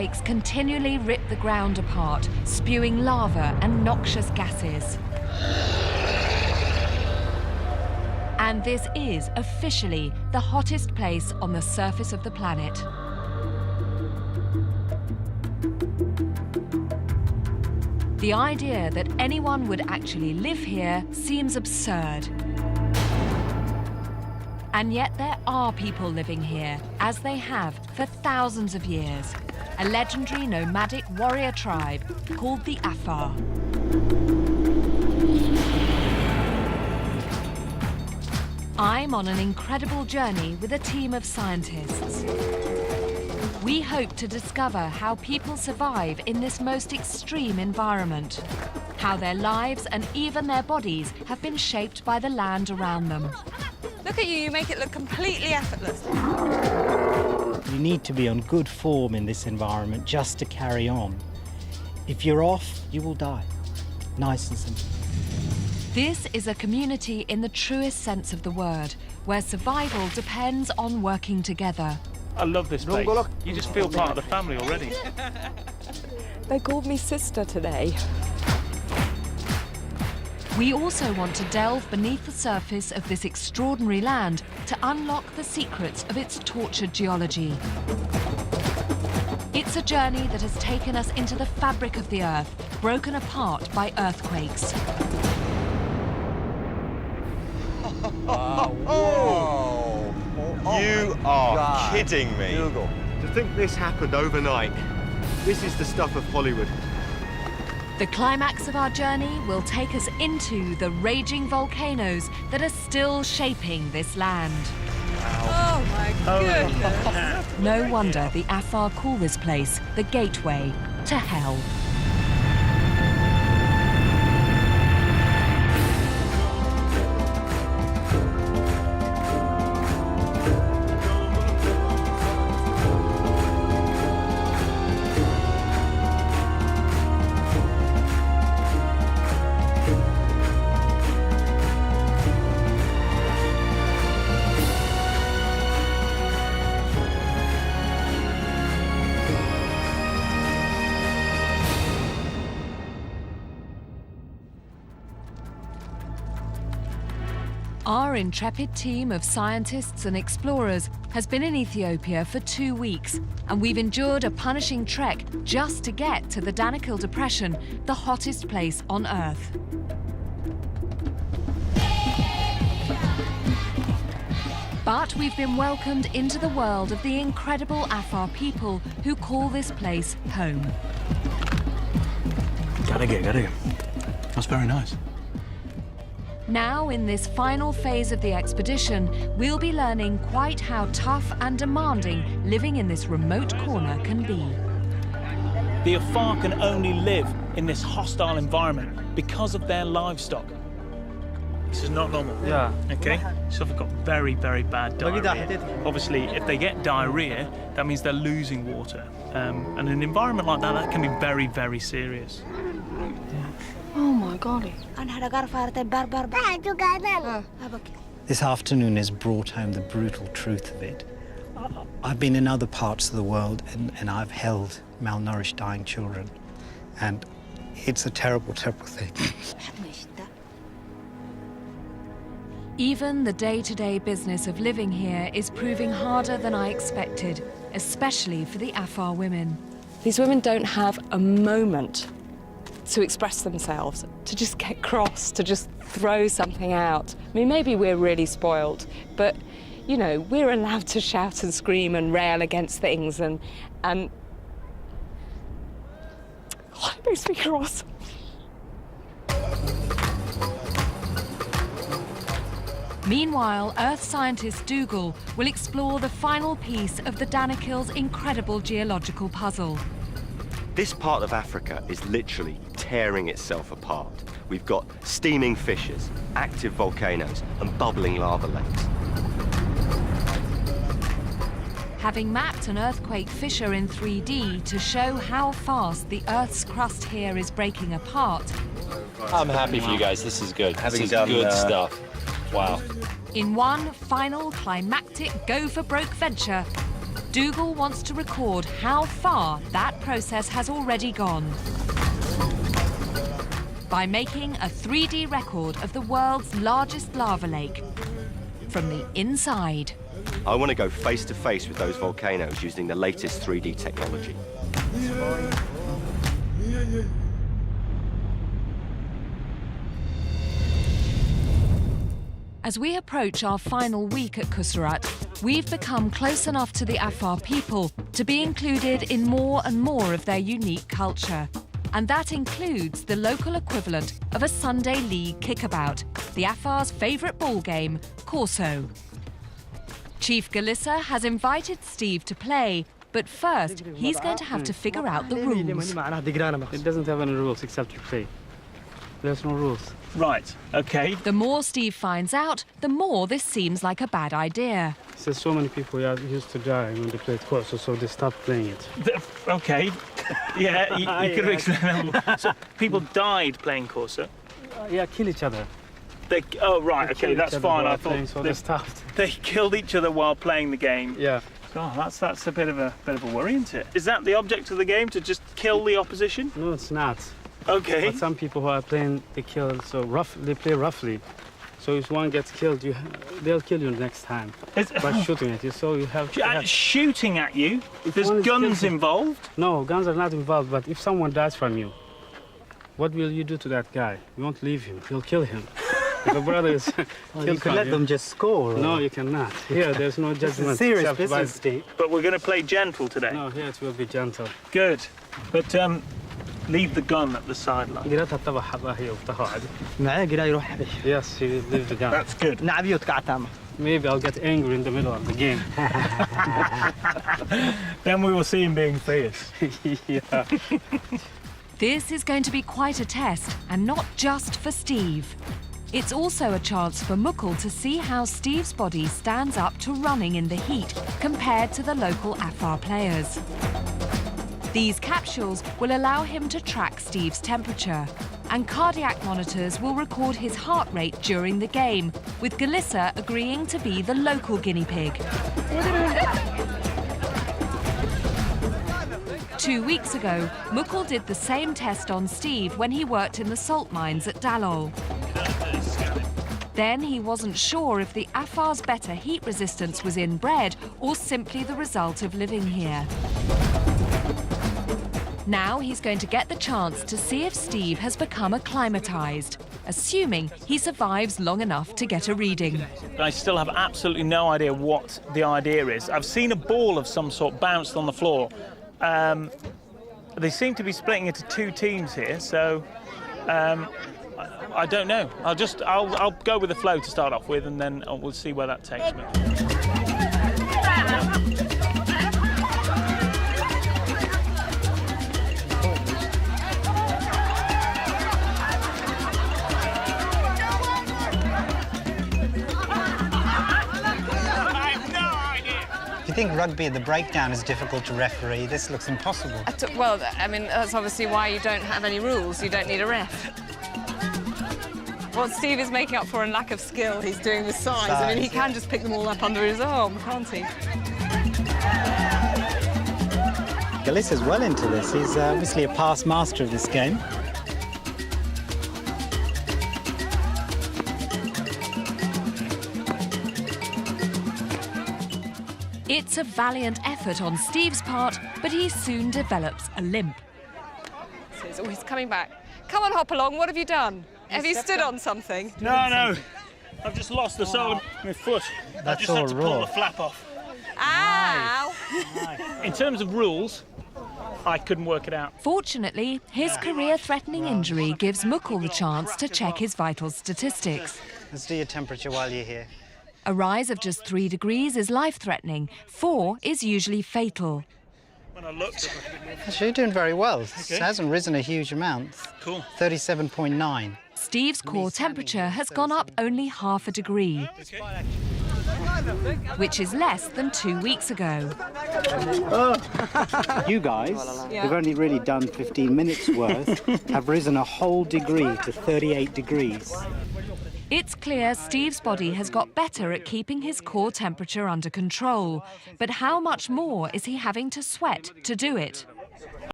earthquakes continually rip the ground apart, spewing lava and noxious gases. And this is officially the hottest place on the surface of the planet. The idea that anyone would actually live here seems absurd. And yet there are people living here, as they have for thousands of years. A legendary nomadic warrior tribe called the Afar. I'm on an incredible journey with a team of scientists. We hope to discover how people survive in this most extreme environment, how their lives and even their bodies have been shaped by the land around them. Look at you, you make it look completely effortless. You need to be on good form in this environment just to carry on. If you're off, you will die. Nice and simple. This is a community in the truest sense of the word, where survival depends on working together. I love this place. You just feel part of the family already. They called me sister today. We also want to delve beneath the surface of this extraordinary land to unlock the secrets of its tortured geology. It's a journey that has taken us into the fabric of the Earth, broken apart by earthquakes. Whoa! You are kidding me. Google. To think this happened overnight. This is the stuff of Hollywood. The climax of our journey will take us into the raging volcanoes that are still shaping this land. Oh my goodness. No wonder the Afar call this place the gateway to hell. Our intrepid team of scientists and explorers has been in Ethiopia for 2 weeks, and we've endured a punishing trek just to get to the Danakil Depression, the hottest place on Earth. But we've been welcomed into the world of the incredible Afar people who call this place home. Gotta get. That's very nice. Now, in this final phase of the expedition, we'll be learning quite how tough and demanding living in this remote corner can be. The Afar can only live in this hostile environment because of their livestock. This is not normal. Yeah. Okay? So they've got very, very bad diarrhea. Obviously, if they get diarrhea, that means they're losing water. And in an environment like that, that can be very, very serious. Oh my God. This afternoon has brought home the brutal truth of it. I've been in other parts of the world and I've held malnourished, dying children. And it's a terrible, terrible thing. Even the day-to-day business of living here is proving harder than I expected, especially for the Afar women. These women don't have a moment to express themselves, to just get cross, to just throw something out. I mean, maybe we're really spoiled, but, you know, we're allowed to shout and scream and rail against things and oh, it makes me cross. Meanwhile, Earth scientist Dougal will explore the final piece of the Danakil's incredible geological puzzle. This part of Africa is literally tearing itself apart. We've got steaming fissures, active volcanoes, and bubbling lava lakes. Having mapped an earthquake fissure in 3D to show how fast the Earth's crust here is breaking apart, I'm happy for you guys. This is good. Having This is done, good stuff. Wow. in one final climactic go-for-broke venture, Dougal wants to record how far that process has already gone by making a 3D record of the world's largest lava lake from the inside. I want to go face to face with those volcanoes using the latest 3D technology. As we approach our final week at Kusserat, we've become close enough to the Afar people to be included in more and more of their unique culture. And that includes the local equivalent of a Sunday league kickabout, the Afar's favourite ball game, Corso. Chief Galissa has invited Steve to play, but first he's going to have to figure out the rules. It doesn't have any rules except you play. There's no rules. Right, OK. The more Steve finds out, the more this seems like a bad idea. Says so many people used to die when they played Corso, so they stopped playing it. OK. Yeah, you could have explained that. So people died playing Corso? Yeah, kill each other. Oh, right, OK, that's fine. I thought so they stopped. They killed each other while playing the game. Yeah. Oh, that's a bit of a worry, isn't it? Is that the object of the game, to just kill the opposition? No, it's not. OK. But some people who are playing, they kill so rough. They play roughly. So if one gets killed, they'll kill you next time by shooting at you. So you have shooting at you. There's guns involved. No, guns are not involved. But if someone dies from you, what will you do to that guy? You won't leave him. You'll kill him. If a brother is killed, you could let them just score. Or... No, you cannot. Here, there's no judgment. It's serious business, Steve. But we're going to play gentle today. No, here it will be gentle. Good. But leave the gun at the sideline. Yes, you leave the gun. That's good. Maybe I'll get angry in the middle of the game. Then we will see him being fierce. Yeah. This is going to be quite a test, and not just for Steve. It's also a chance for Mukul to see how Steve's body stands up to running in the heat compared to the local Afar players. These capsules will allow him to track Steve's temperature, and cardiac monitors will record his heart rate during the game, with Galissa agreeing to be the local guinea pig. 2 weeks ago, Mukul did the same test on Steve when he worked in the salt mines at Dalol. Then he wasn't sure if the Afar's better heat resistance was inbred or simply the result of living here. Now he's going to get the chance to see if Steve has become acclimatized, assuming he survives long enough to get a reading. I still have absolutely no idea what the idea is. I've seen a ball of some sort bounced on the floor. They seem to be splitting into two teams here, so I don't know. I'll go with the flow to start off with, and then we'll see where that takes me. I think rugby at the breakdown is difficult to referee. This looks impossible. Well, I mean, that's obviously why you don't have any rules. You don't need a ref. What Steve is making up for in lack of skill, he's doing with size. I mean, he can just pick them all up under his arm, can't he? Galissa's well into this. He's obviously a past master of this game. It's a valiant effort on Steve's part, but he soon develops a limp. So he's coming back. Come on, hop along. What have you done? Have you stood on something? No. I've just lost the sole of my foot. I just had to pull the flap off. Ow! Nice. In terms of rules, I couldn't work it out. Fortunately, his career-threatening injury gives Mukul the chance to check his vital statistics. Let's do your temperature while you're here. A rise of just 3 degrees is life-threatening. 4 is usually fatal. When I looked... Actually, you're doing very well. Okay. It hasn't risen a huge amount. Cool. 37.9. Steve's core temperature has gone up only ½ a degree, which is less than 2 weeks ago. You guys, who've only really done 15 minutes worth, have risen a whole degree to 38 degrees. It's clear Steve's body has got better at keeping his core temperature under control. But how much more is he having to sweat to do it?